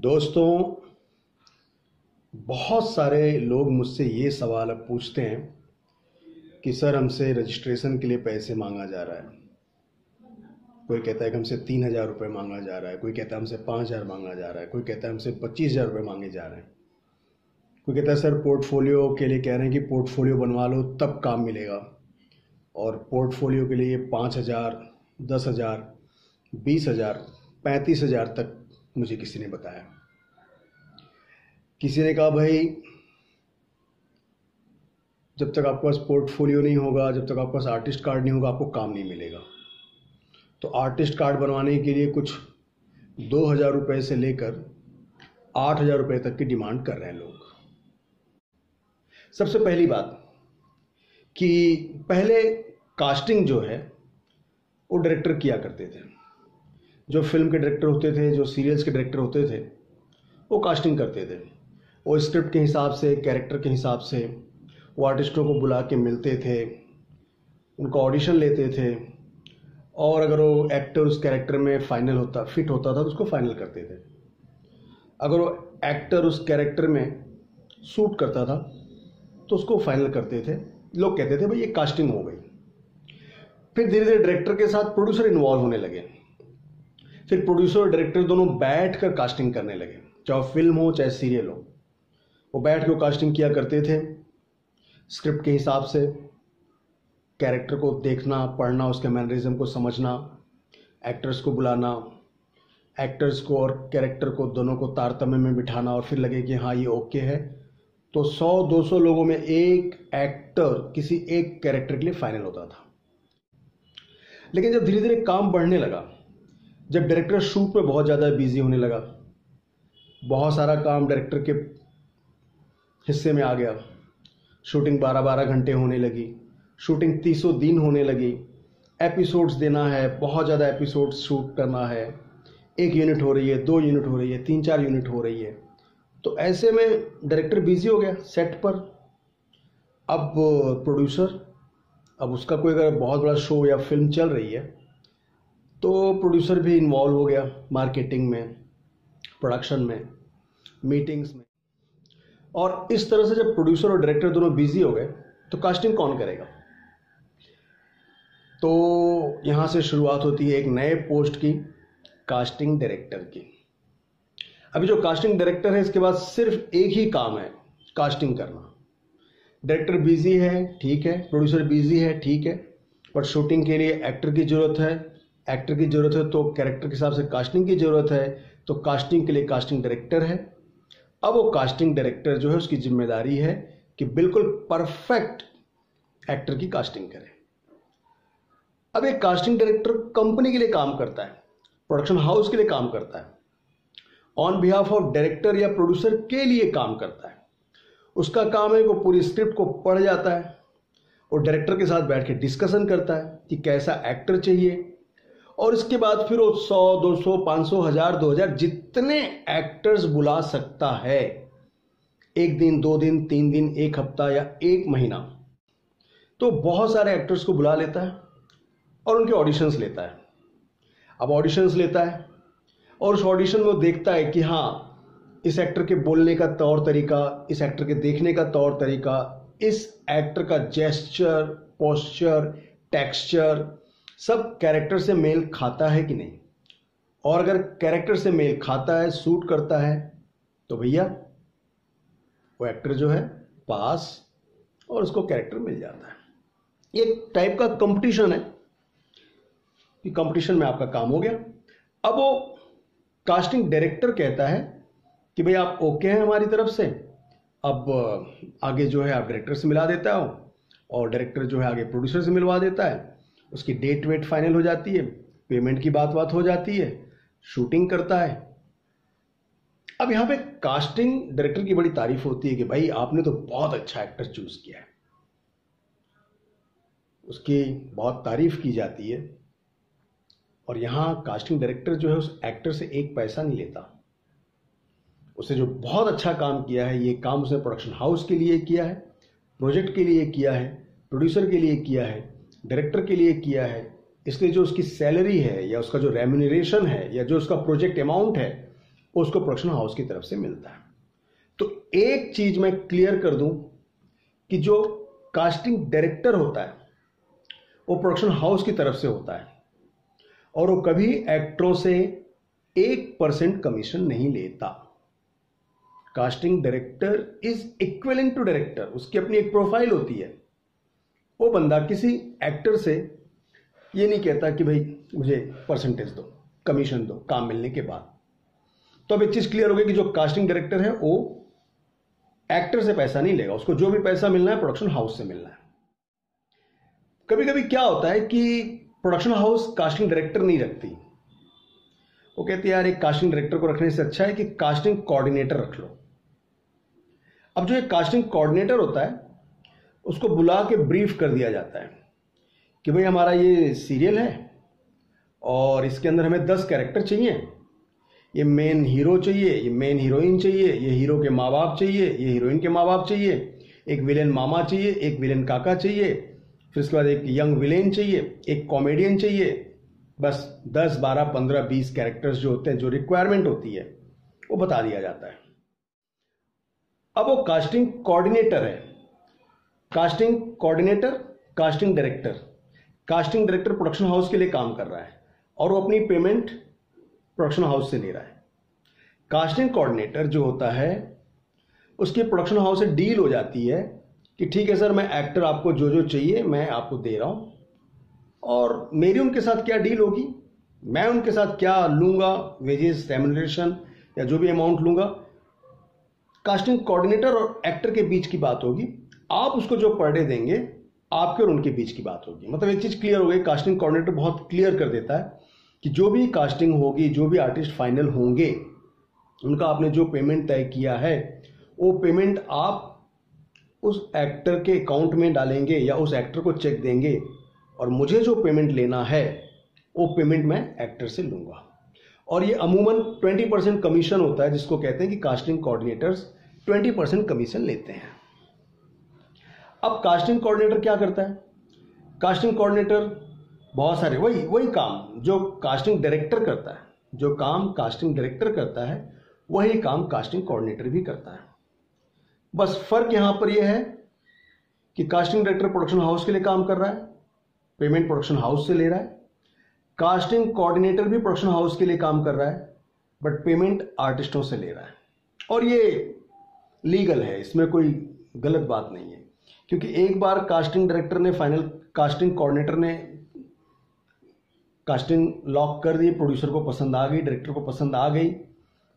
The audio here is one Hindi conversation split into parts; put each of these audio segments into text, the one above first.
दोस्तों, बहुत सारे लोग मुझसे ये सवाल अब पूछते हैं कि सर हमसे रजिस्ट्रेशन के लिए पैसे मांगा जा रहा है। कोई कहता है कि हमसे 3,000 रुपये मांगा जा रहा है, कोई कहता है हमसे 5,000 मांगा जा रहा है, कोई कहता है हमसे 25,000 रुपये मांगे जा रहे हैं। कोई कहता है सर पोर्टफोलियो के लिए कह रहे हैं कि पोर्टफोलियो बनवा लो तब काम मिलेगा, और पोर्टफोलियो के लिए 5,000, 10,000, 20,000, 35,000 तक मुझे किसी ने बताया। किसी ने कहा भाई जब तक आपके पास पोर्टफोलियो नहीं होगा, जब तक आपके पास आर्टिस्ट कार्ड नहीं होगा, आपको काम नहीं मिलेगा। तो आर्टिस्ट कार्ड बनवाने के लिए कुछ 2,000 रुपये से लेकर 8,000 रुपये तक की डिमांड कर रहे हैं लोग। सबसे पहली बात कि पहले कास्टिंग जो है वो डायरेक्टर किया करते थे। जो फिल्म के डायरेक्टर होते थे, जो सीरियल्स के डायरेक्टर होते थे, वो कास्टिंग करते थे। वो स्क्रिप्ट के हिसाब से, कैरेक्टर के हिसाब से वो आर्टिस्टों को बुला के मिलते थे, उनका ऑडिशन लेते थे, और अगर वो एक्टर उस कैरेक्टर में फिट होता था तो उसको फाइनल करते थे। अगर वो एक्टर उस कैरेक्टर में सूट करता था तो उसको फाइनल करते थे। लोग कहते थे भाई ये कास्टिंग हो गई। फिर धीरे धीरे डायरेक्टर के साथ प्रोड्यूसर इन्वॉल्व होने लगे। फिर प्रोड्यूसर और डायरेक्टर दोनों बैठ कर कास्टिंग करने लगे, चाहे फिल्म हो चाहे सीरियल हो। वो बैठ के कास्टिंग किया करते थे स्क्रिप्ट के हिसाब से, कैरेक्टर को देखना, पढ़ना, उसके मैनरिज्म को समझना, एक्टर्स को बुलाना, एक्टर्स को और कैरेक्टर को दोनों को तारतम्य में बिठाना, और फिर लगे कि हाँ ये ओके है तो 100-200 लोगों में एक एक्टर किसी एक कैरेक्टर के लिए फाइनल होता था। लेकिन जब धीरे धीरे काम बढ़ने लगा, जब डायरेक्टर शूट में बहुत ज़्यादा बिजी होने लगा, बहुत सारा काम डायरेक्टर के हिस्से में आ गया, शूटिंग 12-12 घंटे होने लगी, शूटिंग 300 दिन होने लगी, एपिसोड्स देना है, बहुत ज़्यादा एपिसोड्स शूट करना है, 1 यूनिट हो रही है, 2 यूनिट हो रही है, 3-4 यूनिट हो रही है। तो ऐसे में डायरेक्टर बिजी हो गया सेट पर। अब प्रोड्यूसर, अब उसका कोई अगर बहुत बड़ा शो या फिल्म चल रही है तो प्रोड्यूसर भी इन्वॉल्व हो गया मार्केटिंग में, प्रोडक्शन में, मीटिंग्स में। और इस तरह से जब प्रोड्यूसर और डायरेक्टर दोनों बिजी हो गए तो कास्टिंग कौन करेगा? तो यहाँ से शुरुआत होती है एक नए पोस्ट की, कास्टिंग डायरेक्टर की। अभी जो कास्टिंग डायरेक्टर है इसके बाद सिर्फ एक ही काम है, कास्टिंग करना। डायरेक्टर बिजी है, ठीक है, प्रोड्यूसर बिजी है, ठीक है, पर शूटिंग के लिए एक्टर की ज़रूरत है, एक्टर की ज़रूरत है तो कैरेक्टर के हिसाब से कास्टिंग की ज़रूरत है, तो कास्टिंग के लिए कास्टिंग डायरेक्टर है। अब वो कास्टिंग डायरेक्टर जो है उसकी जिम्मेदारी है कि बिल्कुल परफेक्ट एक्टर की कास्टिंग करे। अब एक कास्टिंग डायरेक्टर कंपनी के लिए काम करता है, प्रोडक्शन हाउस के लिए काम करता है, ऑन बिहाफ ऑफ डायरेक्टर या प्रोड्यूसर के लिए काम करता है। उसका काम है कि वो पूरी स्क्रिप्ट को पढ़ जाता है और डायरेक्टर के साथ बैठ के डिस्कशन करता है कि कैसा एक्टर चाहिए, और इसके बाद फिर वो 100, 200, 500, 1000, 2000 जितने एक्टर्स बुला सकता है, 1 दिन, 2 दिन, 3 दिन, 1 हफ्ता या 1 महीना, तो बहुत सारे एक्टर्स को बुला लेता है और उनके ऑडिशंस लेता है। अब ऑडिशंस लेता है और उस ऑडिशन में वो देखता है कि हाँ इस एक्टर के बोलने का तौर तरीका, इस एक्टर के देखने का तौर तरीका, इस एक्टर का जेस्चर, पोस्चर, टेक्सचर सब कैरेक्टर से मेल खाता है कि नहीं। और अगर कैरेक्टर से मेल खाता है, सूट करता है, तो भैया वो एक्टर जो है पास, और उसको कैरेक्टर मिल जाता है। ये एक टाइप का कंपटीशन है कि कंपटीशन में आपका काम हो गया। अब वो कास्टिंग डायरेक्टर कहता है कि भाई आप ओके हैं हमारी तरफ से, अब आगे जो है आप डायरेक्टर से मिला देता हो, और डायरेक्टर जो है आगे प्रोड्यूसर से मिलवा देता है। उसकी डेट वेट फाइनल हो जाती है, पेमेंट की बात हो जाती है, शूटिंग करता है। अब यहाँ पे कास्टिंग डायरेक्टर की बड़ी तारीफ होती है कि भाई आपने तो बहुत अच्छा एक्टर चूज किया है, उसकी बहुत तारीफ की जाती है। और यहाँ कास्टिंग डायरेक्टर जो है उस एक्टर से 1 पैसा नहीं लेता। उसने जो बहुत अच्छा काम किया है, ये काम उसने प्रोडक्शन हाउस के लिए किया है, प्रोजेक्ट के लिए किया है, प्रोड्यूसर के लिए किया है, डायरेक्टर के लिए किया है, इसलिए जो उसकी सैलरी है या उसका जो रेम्यूनरेशन है या जो उसका प्रोजेक्ट अमाउंट है उसको प्रोडक्शन हाउस की तरफ से मिलता है। तो एक चीज मैं क्लियर कर दूं कि जो कास्टिंग डायरेक्टर होता है वो प्रोडक्शन हाउस की तरफ से होता है और वो कभी एक्टरों से 1% कमीशन नहीं लेता। Casting director is equivalent to director, उसकी अपनी एक प्रोफाइल होती है। वो बंदा किसी एक्टर से ये नहीं कहता कि भाई मुझे परसेंटेज दो, कमीशन दो काम मिलने के बाद। तो अब एक चीज क्लियर हो गई कि जो कास्टिंग डायरेक्टर है वो एक्टर से पैसा नहीं लेगा, उसको जो भी पैसा मिलना है प्रोडक्शन हाउस से मिलना है। कभी कभी क्या होता है कि प्रोडक्शन हाउस कास्टिंग डायरेक्टर नहीं रखती, वो कहती है यार एक कास्टिंग डायरेक्टर को रखने से अच्छा है कि कास्टिंग कोऑर्डिनेटर रख लो। अब जो एक कास्टिंग कोऑर्डिनेटर होता है उसको बुला के ब्रीफ कर दिया जाता है कि भाई हमारा ये सीरियल है और इसके अंदर हमें 10 कैरेक्टर चाहिए, ये मेन हीरो चाहिए, ये मेन हीरोइन चाहिए, ये हीरो के माँ बाप चाहिए, ये हीरोइन के माँ बाप चाहिए, एक विलेन मामा चाहिए, एक विलेन काका चाहिए, फिर उसके बाद एक यंग विलेन चाहिए, एक कॉमेडियन चाहिए। बस 10, 12, 15, 20 कैरेक्टर्स जो होते हैं, जो रिक्वायरमेंट होती है वो बता दिया जाता है। अब वो कास्टिंग कोऑर्डिनेटर है। Casting coordinator, casting director. Casting director production house के लिए काम कर रहा है और वो अपनी पेमेंट प्रोडक्शन हाउस से ले रहा है। कास्टिंग कोऑर्डिनेटर जो होता है उसकी प्रोडक्शन हाउस से डील हो जाती है कि ठीक है सर, मैं एक्टर आपको जो जो चाहिए मैं आपको दे रहा हूं और मेरी उनके साथ क्या डील होगी, मैं उनके साथ क्या लूंगा, वेजेस, रेम्यूनरेशन या जो भी अमाउंट लूंगा, कास्टिंग कोऑर्डिनेटर और एक्टर के बीच की बात होगी। आप उसको जो पर डे देंगे आपके और उनके बीच की बात होगी। मतलब एक चीज क्लियर हो गई, कास्टिंग कोऑर्डिनेटर बहुत क्लियर कर देता है कि जो भी कास्टिंग होगी, जो भी आर्टिस्ट फाइनल होंगे, उनका आपने जो पेमेंट तय किया है वो पेमेंट आप उस एक्टर के अकाउंट में डालेंगे या उस एक्टर को चेक देंगे और मुझे जो पेमेंट लेना है वो पेमेंट मैं एक्टर से लूंगा। और ये अमूमन 20% कमीशन होता है, जिसको कहते हैं कि कास्टिंग कोऑर्डिनेटर्स 20% कमीशन लेते हैं। अब कास्टिंग कोऑर्डिनेटर क्या करता है? कास्टिंग कोऑर्डिनेटर बहुत सारे वही काम जो कास्टिंग डायरेक्टर करता है, जो काम कास्टिंग डायरेक्टर करता है वही काम कास्टिंग कोऑर्डिनेटर भी करता है। बस फर्क यहां पर यह है कि कास्टिंग डायरेक्टर प्रोडक्शन हाउस के लिए काम कर रहा है, पेमेंट प्रोडक्शन हाउस से ले रहा है। कास्टिंग कोऑर्डिनेटर भी प्रोडक्शन हाउस के लिए काम कर रहा है बट पेमेंट आर्टिस्टों से ले रहा है। और ये लीगल है, इसमें कोई गलत बात नहीं है, क्योंकि एक बार कास्टिंग डायरेक्टर ने फाइनल, कास्टिंग कोऑर्डिनेटर ने कास्टिंग लॉक कर दी, प्रोड्यूसर को पसंद आ गई, डायरेक्टर को पसंद आ गई,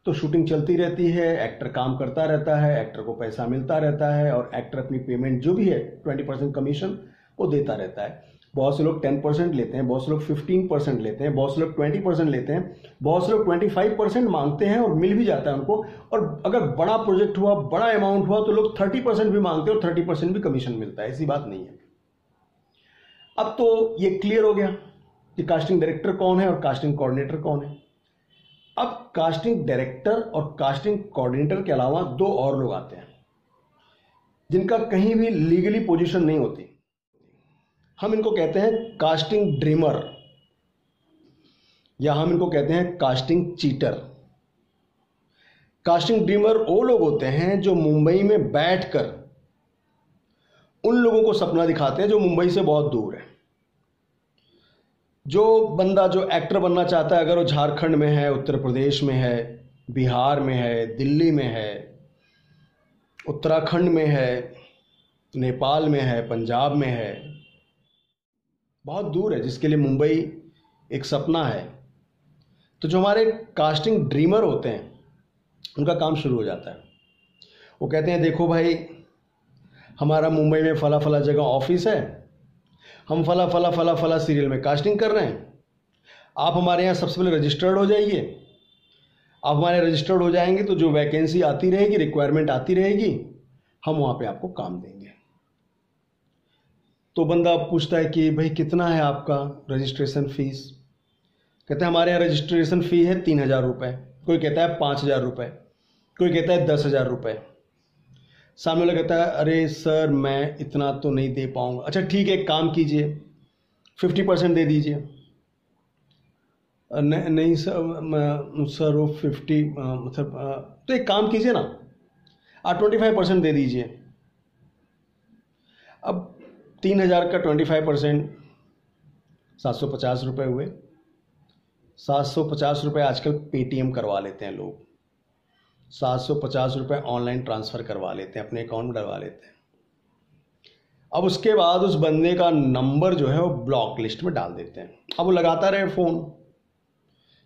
तो शूटिंग चलती रहती है, एक्टर काम करता रहता है, एक्टर को पैसा मिलता रहता है और एक्टर अपनी पेमेंट जो भी है 20% कमीशन वो देता रहता है। बहुत से लोग 10% लेते हैं, बहुत से लोग 15% लेते हैं, बहुत से लोग 20% लेते हैं, बहुत से लोग 25% मांगते हैं और मिल भी जाता है उनको। और अगर बड़ा प्रोजेक्ट हुआ, बड़ा अमाउंट हुआ तो लोग 30% भी मांगते हैं और 30% भी कमीशन मिलता है, ऐसी बात नहीं है। अब तो ये क्लियर हो गया कि कास्टिंग डायरेक्टर कौन है और कास्टिंग कोऑर्डिनेटर कौन है। अब कास्टिंग डायरेक्टर और कास्टिंग कोऑर्डिनेटर के अलावा 2 और लोग आते हैं जिनका कहीं भी लीगली पोजीशन नहीं होती। हम इनको कहते हैं कास्टिंग ड्रीमर या हम इनको कहते हैं कास्टिंग चीटर। कास्टिंग ड्रीमर वो लोग होते हैं जो मुंबई में बैठकर उन लोगों को सपना दिखाते हैं जो मुंबई से बहुत दूर है। जो बंदा जो एक्टर बनना चाहता है, अगर वो झारखंड में है, उत्तर प्रदेश में है, बिहार में है, दिल्ली में है, उत्तराखंड में है, नेपाल में है, पंजाब में है, बहुत दूर है, जिसके लिए मुंबई एक सपना है, तो जो हमारे कास्टिंग ड्रीमर होते हैं उनका काम शुरू हो जाता है। वो कहते हैं देखो भाई, हमारा मुंबई में फला फला जगह ऑफिस है, हम फला फला फला फला सीरियल में कास्टिंग कर रहे हैं, आप हमारे यहाँ सबसे पहले रजिस्टर्ड हो जाइए। आप हमारे रजिस्टर्ड हो जाएंगे तो जो वैकेंसी आती रहेगी, रिक्वायरमेंट आती रहेगी, हम वहाँ पे आपको काम देंगे। तो बंदा पूछता है कि भाई कितना है आपका रजिस्ट्रेशन फीस? कहते हैं हमारे यहाँ रजिस्ट्रेशन फ़ी है 3,000 रुपये, कोई कहता है 5,000 रुपये, कोई कहता है 10,000 रुपये। सामने वाला कहता है अरे सर मैं इतना तो नहीं दे पाऊंगा। अच्छा ठीक है, एक काम कीजिए 50% दे दीजिए। नहीं सर वो 50 मतलब तो एक काम कीजिए ना, आप 25% दे दीजिए। अब 3,000 का 25% 750 रुपये हुए। 750 रुपये आजकल पेटीएम करवा लेते हैं लोग, 750 रुपये ऑनलाइन ट्रांसफ़र करवा लेते हैं, अपने अकाउंट में डलवा लेते हैं। अब उसके बाद उस बंदे का नंबर जो है वो ब्लॉक लिस्ट में डाल देते हैं। अब वो लगाता रहे फ़ोन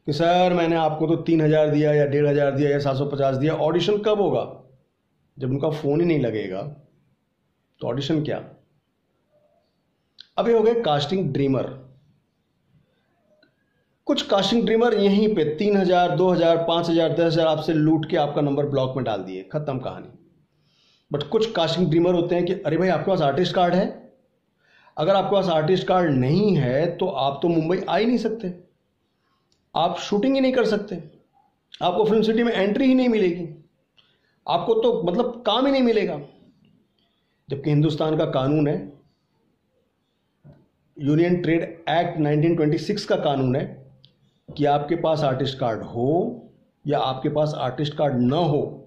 कि सर मैंने आपको तो 3,000 दिया या 1,500 दिया या 750 दिया। ऑडिशन कब होगा? जब उनका फ़ोन ही नहीं लगेगा तो ऑडिशन क्या। अब ये हो गए कास्टिंग ड्रीमर। कुछ कास्टिंग ड्रीमर यहीं पे 3,000 2,000 5,000 10,000 आपसे लूट के आपका नंबर ब्लॉक में डाल दिए, खत्म कहानी। बट कुछ कास्टिंग ड्रीमर होते हैं कि अरे भाई आपके पास आर्टिस्ट कार्ड है, अगर आपके पास आर्टिस्ट कार्ड नहीं है तो आप तो मुंबई आ ही नहीं सकते, आप शूटिंग ही नहीं कर सकते, आपको फिल्म सिटी में एंट्री ही नहीं मिलेगी, आपको तो मतलब काम ही नहीं मिलेगा। जबकि हिंदुस्तान का कानून है, यूनियन ट्रेड एक्ट 1926 का कानून है कि आपके पास आर्टिस्ट कार्ड हो या आपके पास आर्टिस्ट कार्ड ना हो,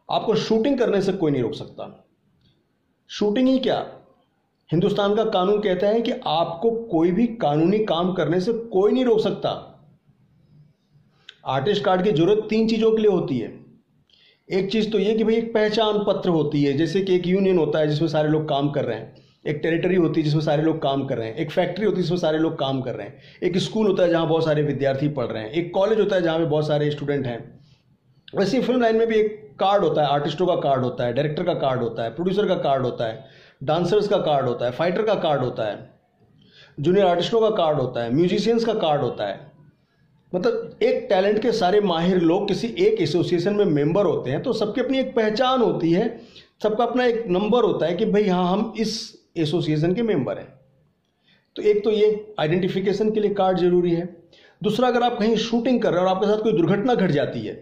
आपको शूटिंग करने से कोई नहीं रोक सकता। शूटिंग ही क्या, हिंदुस्तान का कानून कहता है कि आपको कोई भी कानूनी काम करने से कोई नहीं रोक सकता। आर्टिस्ट कार्ड की जरूरत 3 चीजों के लिए होती है। एक चीज तो ये कि भाई एक पहचान पत्र होती है, जैसे कि एक यूनियन होता है जिसमें सारे लोग काम कर रहे हैं, एक टेरिटरी होती है जिसमें सारे लोग काम कर रहे हैं, एक फैक्ट्री होती है जिसमें सारे लोग काम कर रहे हैं, एक स्कूल होता है जहां बहुत सारे विद्यार्थी पढ़ रहे हैं, एक कॉलेज होता है जहां पे बहुत सारे स्टूडेंट हैं। वैसे ही फिल्म लाइन में भी एक कार्ड होता है, आर्टिस्टों का कार्ड होता है, डायरेक्टर का कार्ड होता है, प्रोड्यूसर का कार्ड होता है, डांसर्स का कार्ड होता है, फाइटर का कार्ड होता है, जूनियर आर्टिस्टों का कार्ड होता है, म्यूजिशियंस का कार्ड होता है। मतलब एक टैलेंट के सारे माहिर लोग किसी एक एसोसिएशन में मेंबर होते हैं तो सबकी अपनी एक पहचान होती है, सबका अपना एक नंबर होता है कि भाई हाँ हम इस एसोसिएशन के मेंबर हैं। तो एक तो ये आइडेंटिफिकेशन के लिए कार्ड जरूरी है। दूसरा, अगर आप कहीं शूटिंग कर रहे हैं और आपके साथ कोई दुर्घटना घट जाती है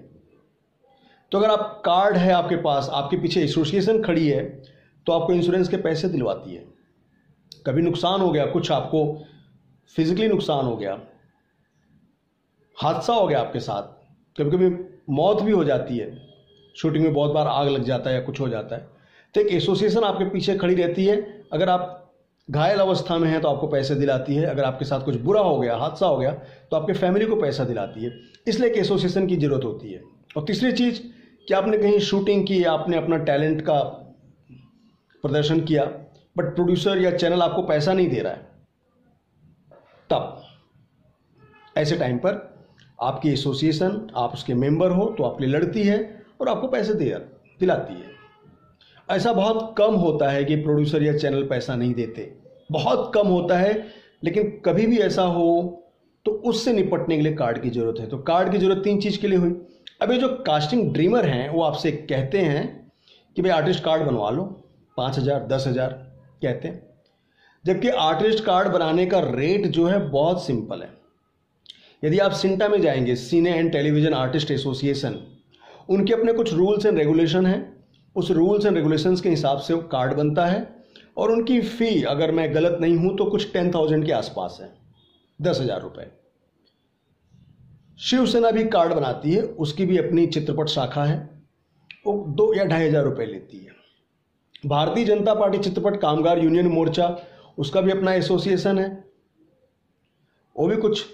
तो अगर आप कार्ड है आपके पास, आपके पीछे एसोसिएशन खड़ी है तो आपको इंश्योरेंस के पैसे दिलवाती है। कभी नुकसान हो गया, कुछ आपको फिजिकली नुकसान हो गया, हादसा हो गया आपके साथ, कभी कभी मौत भी हो जाती है, शूटिंग में बहुत बार आग लग जाता है या कुछ हो जाता है, तो एक एसोसिएशन आपके पीछे खड़ी रहती है। अगर आप घायल अवस्था में हैं तो आपको पैसे दिलाती है, अगर आपके साथ कुछ बुरा हो गया, हादसा हो गया तो आपके फैमिली को पैसा दिलाती है। इसलिए एक एसोसिएशन की जरूरत होती है। और तीसरी चीज कि आपने कहीं शूटिंग की, आपने अपना टैलेंट का प्रदर्शन किया बट प्रोड्यूसर या चैनल आपको पैसा नहीं दे रहा है, तब ऐसे टाइम पर आपकी एसोसिएशन, आप उसके मेंबर हो तो आपके लिए लड़ती है और आपको पैसे दिलाती है। ऐसा बहुत कम होता है कि प्रोड्यूसर या चैनल पैसा नहीं देते, बहुत कम होता है, लेकिन कभी भी ऐसा हो तो उससे निपटने के लिए कार्ड की जरूरत है। तो कार्ड की जरूरत 3 चीज के लिए हुई। अब ये जो कास्टिंग ड्रीमर हैं वो आपसे कहते हैं कि भाई आर्टिस्ट कार्ड बनवा लो, 5,000 10,000 कहते हैं, जबकि आर्टिस्ट कार्ड बनाने का रेट जो है बहुत सिंपल है। यदि आप सिंटा में जाएंगे, सिने एंड टेलीविजन आर्टिस्ट एसोसिएशन, उनके अपने कुछ रूल्स एंड रेगुलेशन हैं, उस रूल्स एंड रेगुलेशंस के हिसाब से वो कार्ड बनता है और उनकी फ़ी, अगर मैं गलत नहीं हूं तो कुछ 10,000 के आसपास है, 10,000 रुपये। शिवसेना भी कार्ड बनाती है, उसकी भी अपनी चित्रपट शाखा है, वो 2 या 2,500 रुपये लेती है। भारतीय जनता पार्टी चित्रपट कामगार यूनियन मोर्चा, उसका भी अपना एसोसिएशन है, वो भी कुछ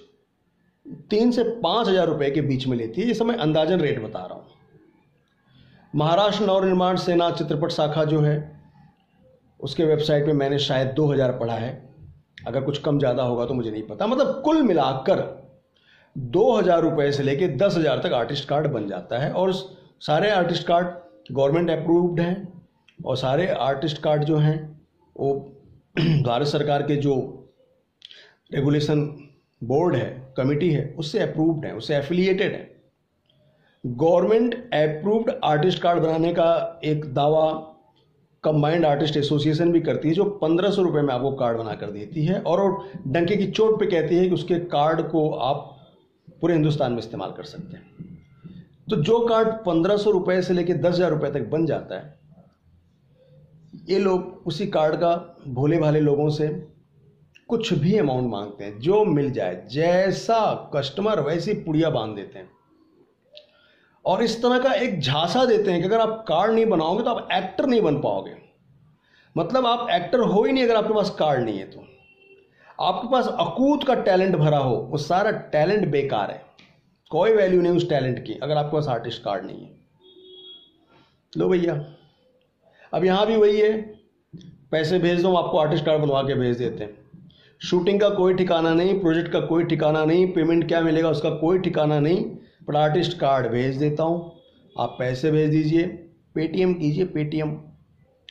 3 से 5,000 रुपये के बीच में लेती है। ये समय अंदाजन रेट बता रहा हूं। महाराष्ट्र नवनिर्माण सेना चित्रपट शाखा जो है उसके वेबसाइट पे मैंने शायद 2,000 पढ़ा है, अगर कुछ कम ज़्यादा होगा तो मुझे नहीं पता। मतलब कुल मिलाकर 2,000 रुपये से लेके 10,000 तक आर्टिस्ट कार्ड बन जाता है। और सारे आर्टिस्ट कार्ड गवर्नमेंट अप्रूव्ड हैं और सारे आर्टिस्ट कार्ड जो हैं वो भारत सरकार के जो रेगुलेशन बोर्ड है, कमिटी है, उससे अप्रूव्ड है, उससे एफिलिएटेड है। गवर्नमेंट अप्रूव्ड आर्टिस्ट कार्ड बनाने का एक दावा कंबाइंड आर्टिस्ट एसोसिएशन भी करती है, जो 1,500 रुपये में आपको कार्ड बना कर देती है और डंके की चोट पे कहती है कि उसके कार्ड को आप पूरे हिंदुस्तान में इस्तेमाल कर सकते हैं। तो जो कार्ड 1,500 रुपये से लेकर 10,000 रुपये तक बन जाता है, ये लोग उसी कार्ड का भोले भाले लोगों से कुछ भी अमाउंट मांगते हैं, जो मिल जाए, जैसा कस्टमर वैसी पुड़िया बांध देते हैं। और इस तरह का एक झांसा देते हैं कि अगर आप कार्ड नहीं बनाओगे तो आप एक्टर नहीं बन पाओगे। मतलब आप एक्टर हो ही नहीं अगर आपके पास कार्ड नहीं है। तो आपके पास अकूत का टैलेंट भरा हो, वो सारा टैलेंट बेकार है, कोई वैल्यू नहीं उस टैलेंट की अगर आपके पास आर्टिस्ट कार्ड नहीं है। लो भैया, अब यहां भी वही है, पैसे भेज दो, आपको आर्टिस्ट कार्ड बनवा के भेज देते हैं। शूटिंग का कोई ठिकाना नहीं, प्रोजेक्ट का कोई ठिकाना नहीं, पेमेंट क्या मिलेगा उसका कोई ठिकाना नहीं, पर आर्टिस्ट कार्ड भेज देता हूं, आप पैसे भेज दीजिए, पेटीएम कीजिए। पेटीएम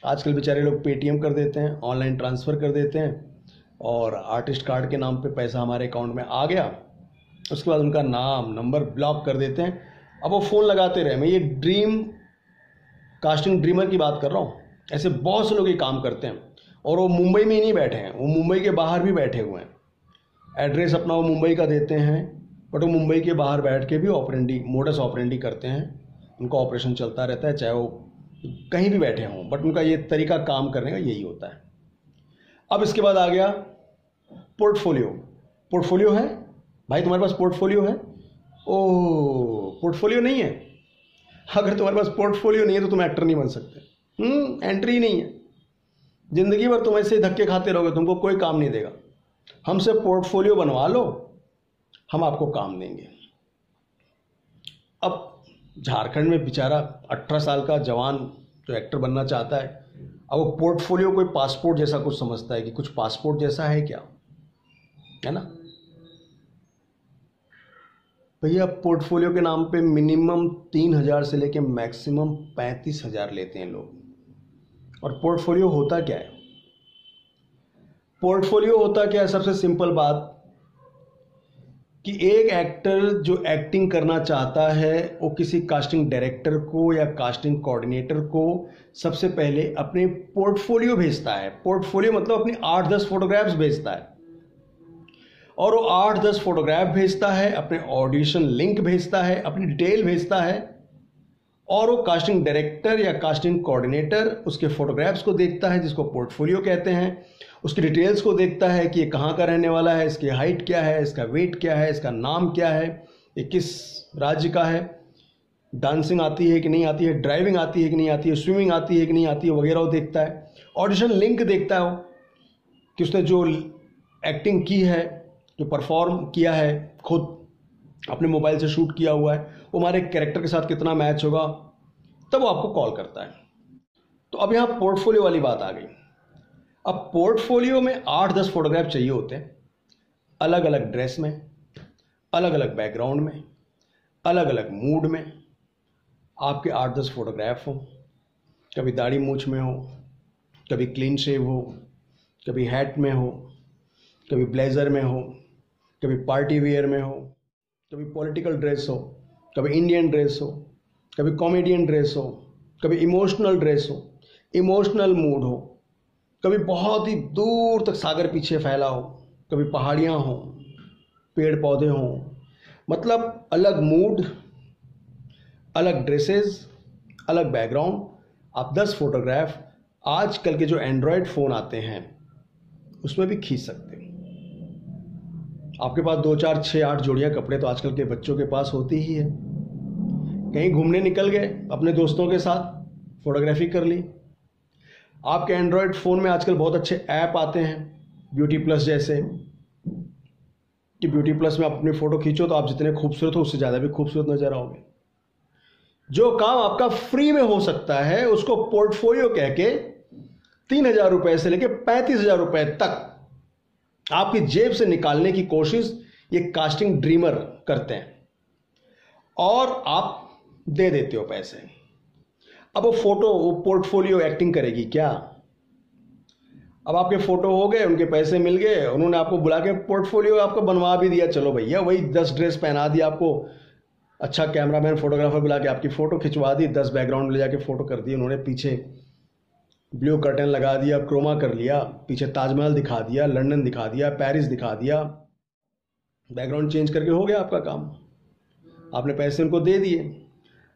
आजकल बेचारे लोग पेटीएम कर देते हैं, ऑनलाइन ट्रांसफ़र कर देते हैं, और आर्टिस्ट कार्ड के नाम पे पैसा हमारे अकाउंट में आ गया, उसके बाद उनका नाम नंबर ब्लॉक कर देते हैं। अब वो फ़ोन लगाते रहे। मैं ये कास्टिंग ड्रीमर की बात कर रहा हूँ, ऐसे बहुत से लोग ये काम करते हैं, और वो मुंबई में ही नहीं बैठे हैं, वो मुंबई के बाहर भी बैठे हुए हैं। एड्रेस अपना वो मुंबई का देते हैं, बट वो मुंबई के बाहर बैठ के भी मोडस ऑपरेंडी करते हैं। उनका ऑपरेशन चलता रहता है, चाहे वो कहीं भी बैठे हों, बट उनका ये तरीका काम करने का यही होता है। अब इसके बाद आ गया पोर्टफोलियो। पोर्टफोलियो है भाई, तुम्हारे पास पोर्टफोलियो है? ओह, पोर्टफोलियो नहीं है? अगर तुम्हारे पास पोर्टफोलियो नहीं है तो तुम एक्टर नहीं बन सकते। एंट्री नहीं है। जिंदगी भर तुम ऐसे धक्के खाते रहोगे, तुमको कोई काम नहीं देगा। हमसे पोर्टफोलियो बनवा लो, हम आपको काम देंगे। अब झारखंड में बेचारा 18 साल का जवान जो एक्टर बनना चाहता है, अब वो पोर्टफोलियो कोई पासपोर्ट जैसा कुछ समझता है कि कुछ पासपोर्ट जैसा है क्या, है ना भैया। पोर्टफोलियो के नाम पे मिनिमम 3,000 से लेके मैक्सिमम 35,000 लेते हैं लोग। और पोर्टफोलियो होता क्या है? पोर्टफोलियो होता क्या है? सबसे सिंपल बात कि एक एक्टर जो एक्टिंग करना चाहता है वो किसी कास्टिंग डायरेक्टर को या कास्टिंग कोऑर्डिनेटर को सबसे पहले अपने पोर्टफोलियो भेजता है। पोर्टफोलियो मतलब अपनी 8-10 फोटोग्राफ्स भेजता है, और वो 8-10 फोटोग्राफ भेजता है, अपने ऑडिशन लिंक भेजता है, अपनी डिटेल भेजता है, और वो कास्टिंग डायरेक्टर या कास्टिंग कोऑर्डिनेटर उसके फोटोग्राफ्स को देखता है, जिसको पोर्टफोलियो कहते हैं। उसकी डिटेल्स को देखता है कि ये कहाँ का रहने वाला है, इसकी हाइट क्या है, इसका वेट क्या है, इसका नाम क्या है, ये किस राज्य का है, डांसिंग आती है कि नहीं आती है, ड्राइविंग आती है कि नहीं आती है, स्विमिंग आती है कि नहीं आती है, वगैरह वो देखता है। ऑडिशन लिंक देखता है वो कि उसने जो एक्टिंग की है, जो परफॉर्म किया है, खुद अपने मोबाइल से शूट किया हुआ है, वो हमारे कैरेक्टर के साथ कितना मैच होगा, तब वो आपको कॉल करता है। तो अब यहाँ पोर्टफोलियो वाली बात आ गई। अब पोर्टफोलियो में 8-10 फोटोग्राफ चाहिए होते हैं, अलग अलग ड्रेस में, अलग अलग बैकग्राउंड में, अलग अलग मूड में। आपके 8-10 फोटोग्राफ हो, कभी दाढ़ी मूछ में हो, कभी क्लीन शेव हो, कभी हैट में हो, कभी ब्लेजर में हो, कभी पार्टी वेयर में हो, कभी पॉलिटिकल ड्रेस हो, कभी इंडियन ड्रेस हो, कभी कॉमेडियन ड्रेस हो, कभी इमोशनल ड्रेस हो, इमोशनल मूड हो, कभी बहुत ही दूर तक सागर पीछे फैला हो, कभी पहाड़ियाँ हो, पेड़ पौधे हों। मतलब अलग मूड, अलग ड्रेसेस, अलग बैकग्राउंड। आप 10 फोटोग्राफ आजकल के जो एंड्रॉयड फ़ोन आते हैं उसमें भी खींच सकते हैं। आपके पास 2, 4, 6, 8 जोड़ियाँ कपड़े तो आजकल के बच्चों के पास होती ही है। कहीं घूमने निकल गए अपने दोस्तों के साथ, फोटोग्राफी कर ली। आपके एंड्रॉयड फ़ोन में आजकल बहुत अच्छे ऐप आते हैं, ब्यूटी प्लस जैसे, कि ब्यूटी प्लस में अपनी फ़ोटो खींचो तो आप जितने खूबसूरत हो उससे ज़्यादा भी खूबसूरत नजर आओगे। जो काम आपका फ्री में हो सकता है उसको पोर्टफोलियो कह के 3,000 रुपये से लेके 35,000 रुपये तक आपकी जेब से निकालने की कोशिश ये कास्टिंग ड्रीमर करते हैं, और आप दे देते हो पैसे। अब वो पोर्टफोलियो एक्टिंग करेगी क्या? अब आपके फोटो हो गए, उनके पैसे मिल गए, उन्होंने आपको बुला के पोर्टफोलियो आपको बनवा भी दिया। चलो भैया, वही 10 ड्रेस पहना दिया आपको, अच्छा कैमरामैन फोटोग्राफर बुला के आपकी फ़ोटो खिंचवा दी, 10 बैकग्राउंड ले जाके फ़ोटो कर दी उन्होंने, पीछे ब्लू कर्टन लगा दिया, क्रोमा कर लिया, पीछे ताजमहल दिखा दिया, लंदन दिखा दिया, पेरिस दिखा दिया, बैकग्राउंड चेंज करके हो गया आपका काम। आपने पैसे उनको दे दिए।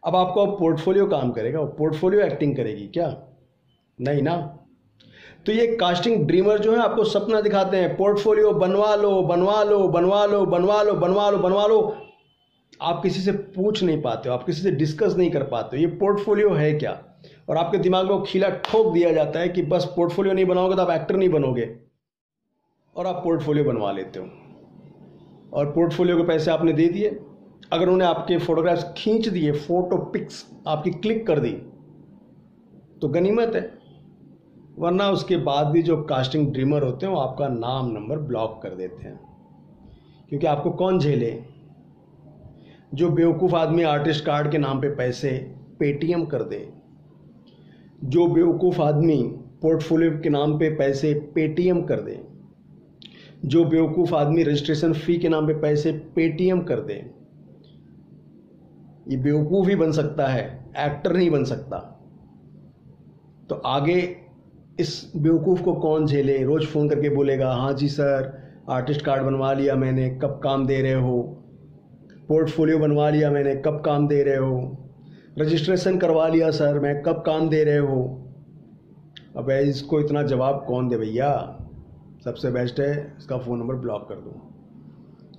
अब आपको पोर्टफोलियो काम करेगा, वो पोर्टफोलियो एक्टिंग करेगी क्या? नहीं ना। तो ये कास्टिंग ड्रीमर जो है आपको सपना दिखाते हैं, पोर्टफोलियो बनवा लो बनवा लो बनवा लो बनवा लो बनवा लो बनवा लो। आप किसी से पूछ नहीं पाते हो, आप किसी से डिस्कस नहीं कर पाते हो ये पोर्टफोलियो है क्या, और आपके दिमाग में वो खीला ठोक दिया जाता है कि बस पोर्टफोलियो नहीं बनाओगे तो आप एक्टर नहीं बनोगे, और आप पोर्टफोलियो बनवा लेते हो। और पोर्टफोलियो के पैसे आपने दे दिए, अगर उन्हें आपके फोटोग्राफ्स खींच दिए, फोटो पिक्स आपकी क्लिक कर दी तो गनीमत है, वरना उसके बाद भी जो कास्टिंग ड्रीमर होते हैं वो आपका नाम नंबर ब्लॉक कर देते हैं। क्योंकि आपको कौन झेले, जो बेवकूफ़ आदमी आर्टिस्ट कार्ड के नाम पे पैसे पेटीएम कर दे, जो बेवकूफ़ आदमी पोर्टफोलियो के नाम पे पैसे पेटीएम कर दे, जो बेवकूफ़ आदमी रजिस्ट्रेशन फ़ी के नाम पे पैसे पेटीएम कर दे, ये बेवकूफ़ ही बन सकता है, एक्टर नहीं बन सकता। तो आगे इस बेवकूफ़ को कौन झेले, रोज़ फ़ोन करके बोलेगा हाँ जी सर आर्टिस्ट कार्ड बनवा लिया मैंने, कब काम दे रहे हो, पोर्टफोलियो बनवा लिया मैंने, कब काम दे रहे हो, रजिस्ट्रेशन करवा लिया सर मैं, कब काम दे रहे हो। अब इसको इतना जवाब कौन दे भैया। सबसे बेस्ट है इसका फ़ोन नंबर ब्लॉक कर दो,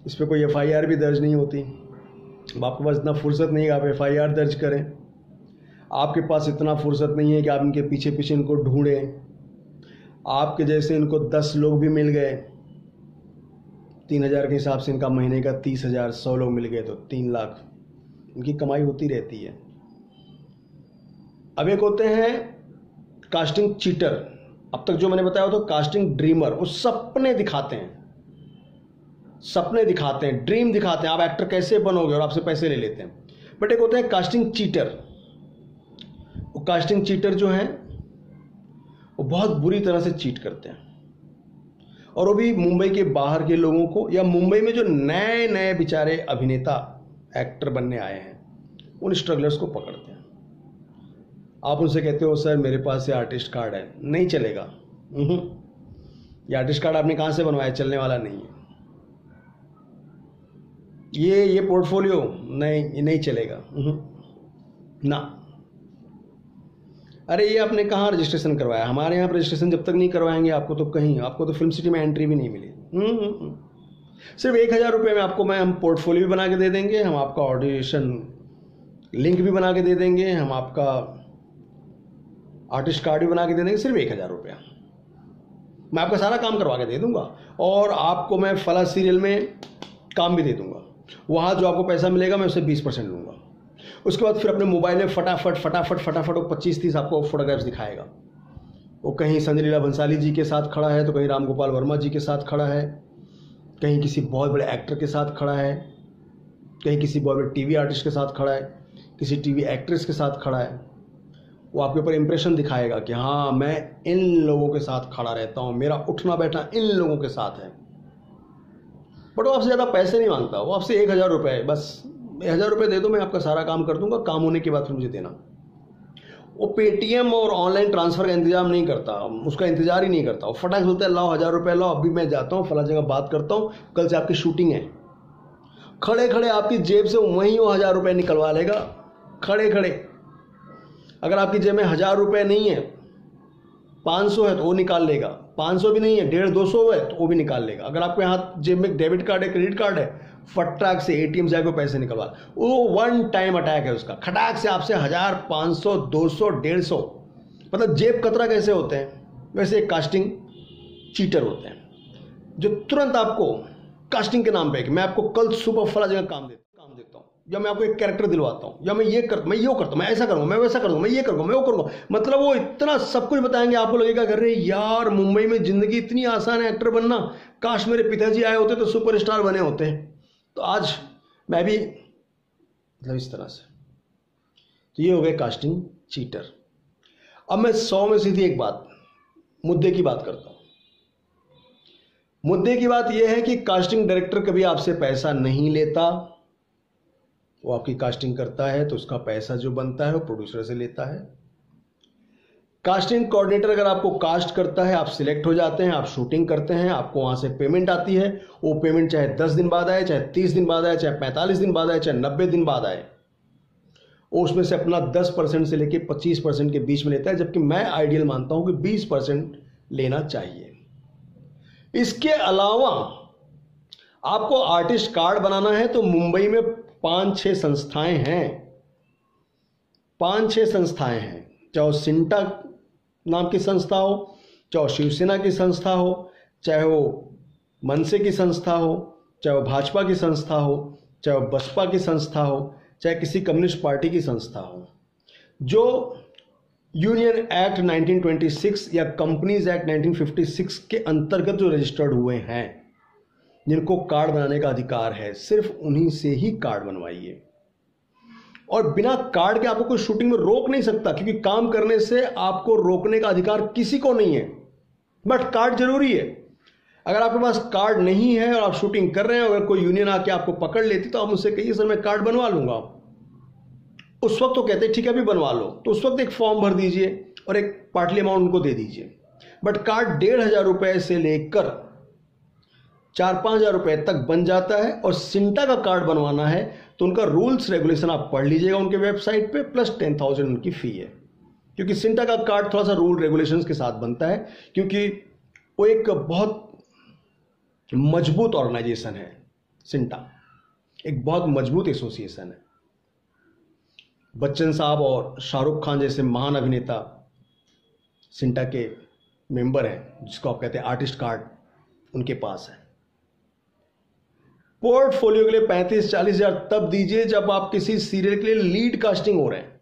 इस पर कोई एफआईआर भी दर्ज नहीं होती। अब आपके पास इतना फुर्सत नहीं है आप एफआईआर दर्ज करें, आपके पास इतना फुर्सत नहीं है कि आप इनके पीछे पीछे इनको ढूंढें। आपके जैसे इनको 10 लोग भी मिल गए, 3,000 के हिसाब से इनका महीने का 30,000, 100 लोग मिल गए तो 3 लाख इनकी कमाई होती रहती है। अब एक होते हैं कास्टिंग चीटर, अब तक जो मैंने बताया वो तो कास्टिंग ड्रीमर, वो सपने दिखाते हैं, सपने दिखाते हैं, ड्रीम दिखाते हैं आप एक्टर कैसे बनोगे और आपसे पैसे ले लेते हैं। बट एक होता है कास्टिंग चीटर, वो कास्टिंग चीटर जो है वो बहुत बुरी तरह से चीट करते हैं, और वो भी मुंबई के बाहर के लोगों को, या मुंबई में जो नए नए बेचारे अभिनेता एक्टर बनने आए हैं उन स्ट्रगलर्स को पकड़ते हैं। आप उनसे कहते हो सर मेरे पास ये आर्टिस्ट कार्ड है, नहीं चलेगा, ये आर्टिस्ट कार्ड आपने कहाँ से बनवाया, चलने वाला नहीं है। ये पोर्टफोलियो नहीं, ये नहीं चलेगा ना। अरे ये आपने कहाँ रजिस्ट्रेशन करवाया, हमारे यहाँ रजिस्ट्रेशन जब तक नहीं करवाएंगे आपको तो कहीं, आपको तो फिल्म सिटी में एंट्री भी नहीं मिली। सिर्फ 1,000 रुपये में आपको हम पोर्टफोलियो भी बना के दे देंगे, हम आपका ऑडिशन लिंक भी बना के दे देंगे, हम आपका आर्टिस्ट कार्ड भी बना के दे देंगे, सिर्फ 1,000 रुपया मैं आपका सारा काम करवा के दे दूंगा, और आपको मैं फला सीरियल में काम भी दे दूंगा, वहाँ जो आपको पैसा मिलेगा मैं उससे 20% लूँगा। उसके बाद फिर अपने मोबाइल में फटाफट फटाफट फटाफट वो 25-30 आपको फोटोग्राफ्स दिखाएगा। वो कहीं संजय लीला भंसाली जी के साथ खड़ा है, तो कहीं राम गोपाल वर्मा जी के साथ खड़ा है, कहीं किसी बहुत बड़े एक्टर के साथ खड़ा है, कहीं किसी बहुत बड़े टीवी आर्टिस्ट के साथ खड़ा है, किसी टीवी एक्ट्रेस के साथ खड़ा है। वो आपके ऊपर इंप्रेशन दिखाएगा कि हाँ मैं इन लोगों के साथ खड़ा रहता हूँ, मेरा उठना बैठना इन लोगों के साथ है। बट वो आपसे ज़्यादा पैसे नहीं मांगता, वो आपसे 1,000 रुपये, बस 1,000 रुपये दे दो, मैं आपका सारा काम कर दूंगा, काम होने के बाद फिर मुझे देना। वो पेटीएम और ऑनलाइन ट्रांसफ़र का इंतजाम नहीं करता, उसका इंतजार ही नहीं करता। वो फटाक बोलता है लाओ 1,000 रुपये लाओ, अभी मैं जाता हूँ फला जगह बात करता हूँ, कल से आपकी शूटिंग है। खड़े खड़े आपकी जेब से वहीं वो 1,000 रुपये निकलवा लेगा, खड़े खड़े। अगर आपकी जेब में 1,000 रुपये नहीं है, 500 है तो वो निकाल लेगा, 500 भी नहीं है, 150-200 है तो वो भी निकाल लेगा। अगर आपके हाथ जेब में डेबिट कार्ड है, क्रेडिट कार्ड है, फटाक से एटीएम से आके पैसे निकलवा, वो 1 टाइम अटैक है उसका, खटाक से आपसे 1,000, 500, 200, 150। मतलब जेब कतरा कैसे होते हैं वैसे एक कास्टिंग चीटर होते हैं, जो तुरंत आपको कास्टिंग के नाम पे कि मैं आपको कल सुबह फला जगह काम देता हूँ, या मैं आपको एक कैरेक्टर दिलवाता हूँ, या मैं ये करता हूँ, मैं ऐसा करूँगा, मैं वैसा करूँगा, मैं ये करूँगा, मैं वो करूँगा। मतलब वो इतना सब कुछ बताएंगे, आपको लगेगा अरे यार मुंबई में जिंदगी इतनी आसान है एक्टर बनना, काश मेरे पिताजी आए होते तो सुपरस्टार बने होते। तो आज मैं भी मतलब इस तरह से, तो ये हो गए कास्टिंग चीटर। अब मैं 100 में सीधी एक बात, मुद्दे की बात करता हूँ। मुद्दे की बात यह है कि कास्टिंग डायरेक्टर कभी आपसे पैसा नहीं लेता, वो आपकी कास्टिंग करता है तो उसका पैसा जो बनता है वो प्रोड्यूसर से लेता है। कास्टिंग कोऑर्डिनेटर अगर आपको कास्ट करता है, आप सिलेक्ट हो जाते हैं, आप शूटिंग करते हैं, आपको वहाँ से पेमेंट आती है। वो पेमेंट चाहे 10 दिन बाद आए, चाहे 30 दिन बाद आए, चाहे 45 दिन बाद आए, चाहे 90 दिन बाद आए, वो उसमें से अपना 10% से लेकर 25% के बीच में लेता है। जबकि मैं आइडियल मानता हूँ कि 20% लेना चाहिए। इसके अलावा आपको आर्टिस्ट कार्ड बनाना है तो मुंबई में 5-6 संस्थाएं हैं, 5-6 संस्थाएं हैं, चाहे सिंटा नाम की संस्था हो, चाहे शिवसेना की संस्था हो, चाहे वो मनसे की संस्था हो, चाहे वो भाजपा की संस्था हो, चाहे वो बसपा की संस्था हो, चाहे किसी कम्युनिस्ट पार्टी की संस्था हो, जो यूनियन एक्ट 1926 या कंपनीज एक्ट 1956 के अंतर्गत जो रजिस्टर्ड हुए हैं, जिनको कार्ड बनाने का अधिकार है, सिर्फ उन्हीं से ही कार्ड बनवाइए। और बिना कार्ड के आपको कोई शूटिंग में रोक नहीं सकता, क्योंकि काम करने से आपको रोकने का अधिकार किसी को नहीं है, बट कार्ड जरूरी है। अगर आपके पास कार्ड नहीं है और आप शूटिंग कर रहे हैं, अगर कोई यूनियन आके आपको पकड़ लेती तो आप मुझसे कहिए सर मैं कार्ड बनवा लूंगा, उस वक्त तो कहते ठीक है अभी बनवा लो, तो उस वक्त एक फॉर्म भर दीजिए और एक पार्टली अमाउंट उनको दे दीजिए। बट कार्ड 1,500 रुपए से लेकर 4-5 हज़ार रुपए तक बन जाता है। और सिंटा का कार्ड बनवाना है तो उनका रूल्स रेगुलेशन आप पढ़ लीजिएगा उनके वेबसाइट पे, प्लस 10,000 उनकी फी है, क्योंकि सिंटा का कार्ड थोड़ा सा रूल रेगुलेशंस के साथ बनता है, क्योंकि वो एक बहुत मजबूत ऑर्गेनाइजेशन है। सिंटा एक बहुत मजबूत एसोसिएशन है। बच्चन साहब और शाहरुख खान जैसे महान अभिनेता सिंटा के मेंबर हैं, जिसको आप कहते हैं आर्टिस्ट कार्ड, उनके पास है। पोर्टफोलियो के लिए 35-40 हज़ार तब दीजिए जब आप किसी सीरियल के लिए लीड कास्टिंग हो रहे हैं,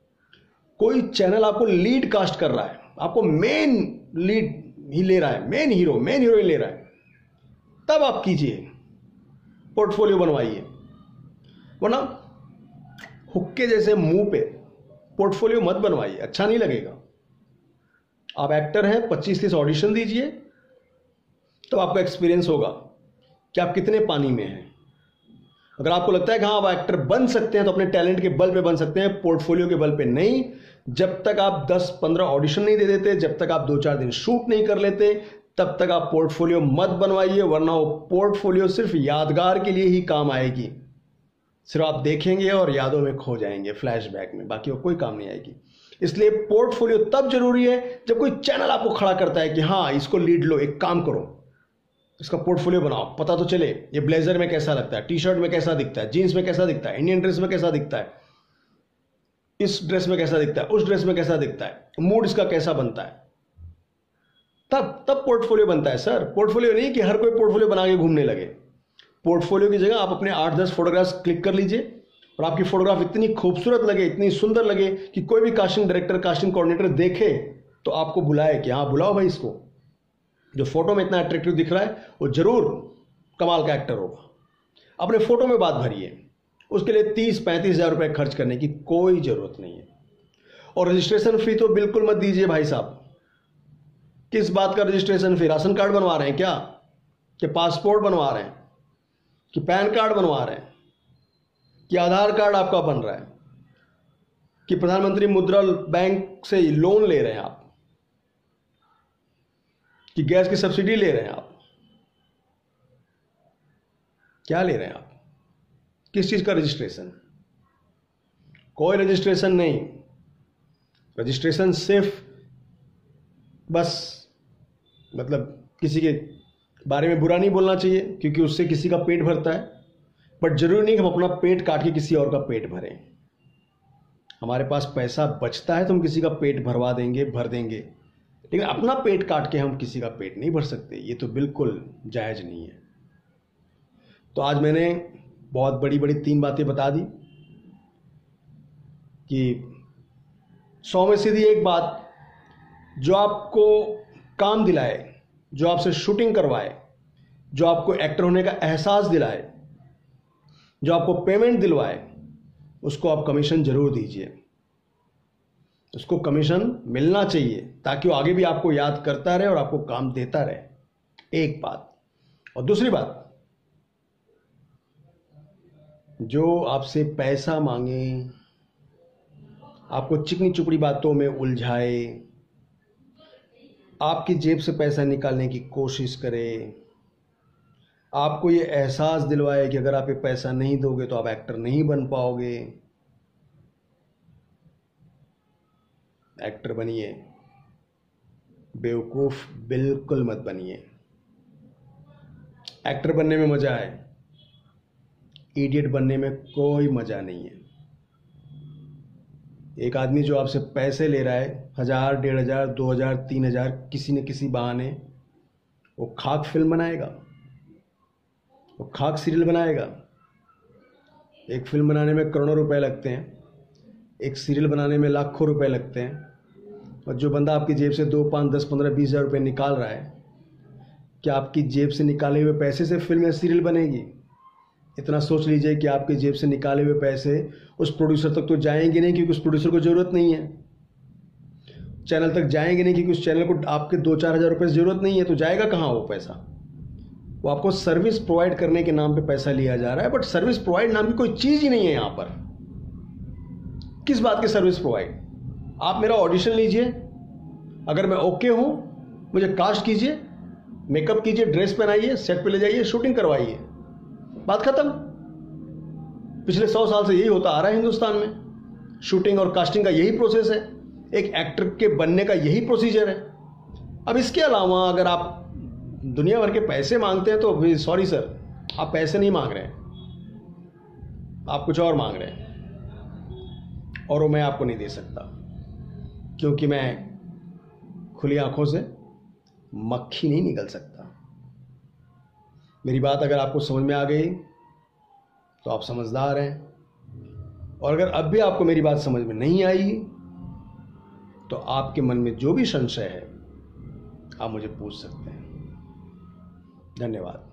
कोई चैनल आपको लीड कास्ट कर रहा है, आपको मेन लीड ही ले रहा है, मेन हीरोइन ले रहा है, तब आप कीजिए, पोर्टफोलियो बनवाइए। वरना हुक्के जैसे मुंह पे पोर्टफोलियो मत बनवाइए, अच्छा नहीं लगेगा। आप एक्टर हैं, 25-30 ऑडिशन दीजिए, तो आपका एक्सपीरियंस होगा कि आप कितने पानी में हैं। अगर आपको लगता है कि हाँ आप एक्टर बन सकते हैं तो अपने टैलेंट के बल पे बन सकते हैं, पोर्टफोलियो के बल पे नहीं। जब तक आप 10-15 ऑडिशन नहीं दे देते, जब तक आप 2-4 दिन शूट नहीं कर लेते, तब तक आप पोर्टफोलियो मत बनवाइए, वरना वो पोर्टफोलियो सिर्फ यादगार के लिए ही काम आएगी। सिर्फ आप देखेंगे और यादों में खो जाएंगे, फ्लैशबैक में, बाकी वो कोई काम नहीं आएगी। इसलिए पोर्टफोलियो तब जरूरी है जब कोई चैनल आपको खड़ा करता है कि हाँ इसको लीड लो, एक काम करो, इसका पोर्टफोलियो बनाओ, पता तो चले ये ब्लेजर में कैसा लगता है, टी शर्ट में कैसा दिखता है, जीन्स में कैसा दिखता है, इंडियन ड्रेस में कैसा दिखता है, इस ड्रेस में कैसा दिखता है, उस ड्रेस में कैसा दिखता है, मूड इसका कैसा बनता है, तब पोर्टफोलियो बनता है सर। पोर्टफोलियो नहीं कि हर कोई पोर्टफोलियो बना के घूमने लगे। पोर्टफोलियो की जगह आप अपने 8-10 फोटोग्राफ्स क्लिक कर लीजिए और आपकी फोटोग्राफ इतनी खूबसूरत लगे, इतनी सुंदर लगे कि कोई भी कास्टिंग डायरेक्टर, कास्टिंग कोऑर्डिनेटर देखे तो आपको बुलाए कि हाँ बुलाओ भाई इसको, जो फोटो में इतना अट्रैक्टिव दिख रहा है वो जरूर कमाल का एक्टर होगा। अपने फोटो में बात भरिए, उसके लिए 30-35 हज़ार रुपये खर्च करने की कोई ज़रूरत नहीं है। और रजिस्ट्रेशन फी तो बिल्कुल मत दीजिए भाई साहब। किस बात का रजिस्ट्रेशन फी? राशन कार्ड बनवा रहे हैं क्या, कि पासपोर्ट बनवा रहे हैं, कि पैन कार्ड बनवा रहे हैं, कि आधार कार्ड आपका बन रहा है, कि प्रधानमंत्री मुद्रा बैंक से लोन ले रहे हैं आप, कि गैस की सब्सिडी ले रहे हैं आप, क्या ले रहे हैं आप? किस चीज का रजिस्ट्रेशन? कोई रजिस्ट्रेशन नहीं। रजिस्ट्रेशन सिर्फ बस मतलब किसी के बारे में बुरा नहीं बोलना चाहिए, क्योंकि उससे किसी का पेट भरता है, बट जरूरी नहीं कि हम अपना पेट काट के किसी और का पेट भरें। हमारे पास पैसा बचता है तो हम किसी का पेट भरवा देंगे, भर देंगे, लेकिन अपना पेट काट के हम किसी का पेट नहीं भर सकते, ये तो बिल्कुल जायज नहीं है। तो आज मैंने बहुत बड़ी बड़ी 3 बातें बता दी कि 100 में सीधी एक बात, जो आपको काम दिलाए, जो आपसे शूटिंग करवाए, जो आपको एक्टर होने का एहसास दिलाए, जो आपको पेमेंट दिलवाए, उसको आप कमीशन जरूर दीजिए। उसको कमीशन मिलना चाहिए ताकि वो आगे भी आपको याद करता रहे और आपको काम देता रहे। एक बात। और दूसरी बात, जो आपसे पैसा मांगे, आपको चिकनी चुपड़ी बातों में उलझाए, आपकी जेब से पैसा निकालने की कोशिश करे, आपको ये एहसास दिलवाए कि अगर आप ये पैसा नहीं दोगे तो आप एक्टर नहीं बन पाओगे, एक्टर बनिए। बेवकूफ़ बिल्कुल मत बनिए। एक्टर बनने में मज़ा है, इडियट बनने में कोई मज़ा नहीं है। एक आदमी जो आपसे पैसे ले रहा है 1000, 1500, 2000, 3000 किसी न किसी बहाने, वो खाक फिल्म बनाएगा, वो खाक सीरियल बनाएगा। एक फिल्म बनाने में करोड़ों रुपए लगते हैं, एक सीरियल बनाने में लाखों रुपए लगते हैं। और जो बंदा आपकी जेब से 2, 5, 10, 15, 20 हज़ार रुपये निकाल रहा है, क्या आपकी जेब से निकाले हुए पैसे से फिल्म या सीरियल बनेगी? इतना सोच लीजिए कि आपकी जेब से निकाले हुए पैसे उस प्रोड्यूसर तक तो जाएंगे नहीं, क्योंकि उस प्रोड्यूसर को ज़रूरत नहीं है। चैनल तक जाएंगे नहीं, क्योंकि उस चैनल को आपके 2-4 हज़ार रुपये ज़रूरत नहीं है। तो जाएगा कहाँ वो पैसा? वो आपको सर्विस प्रोवाइड करने के नाम पे पैसा लिया जा रहा है, बट सर्विस प्रोवाइड नाम की कोई चीज़ ही नहीं है यहाँ पर। किस बात की सर्विस प्रोवाइड? आप मेरा ऑडिशन लीजिए, अगर मैं ओके हूँ मुझे कास्ट कीजिए, मेकअप कीजिए, ड्रेस पहनाइए, सेट पे ले जाइए, शूटिंग करवाइए, बात खत्म। पिछले 100 साल से यही होता आ रहा है हिंदुस्तान में। शूटिंग और कास्टिंग का यही प्रोसेस है, एक एक्टर के बनने का यही प्रोसीजर है। अब इसके अलावा अगर आप दुनिया भर के पैसे मांगते हैं तो सॉरी सर, आप पैसे नहीं मांग रहे हैं, आप कुछ और मांग रहे हैं, और वो मैं आपको नहीं दे सकता, क्योंकि मैं खुली आंखों से मक्खी नहीं निकल सकता। मेरी बात अगर आपको समझ में आ गई तो आप समझदार हैं, और अगर अब भी आपको मेरी बात समझ में नहीं आई तो आपके मन में जो भी संशय है आप मुझे पूछ सकते हैं। धन्यवाद।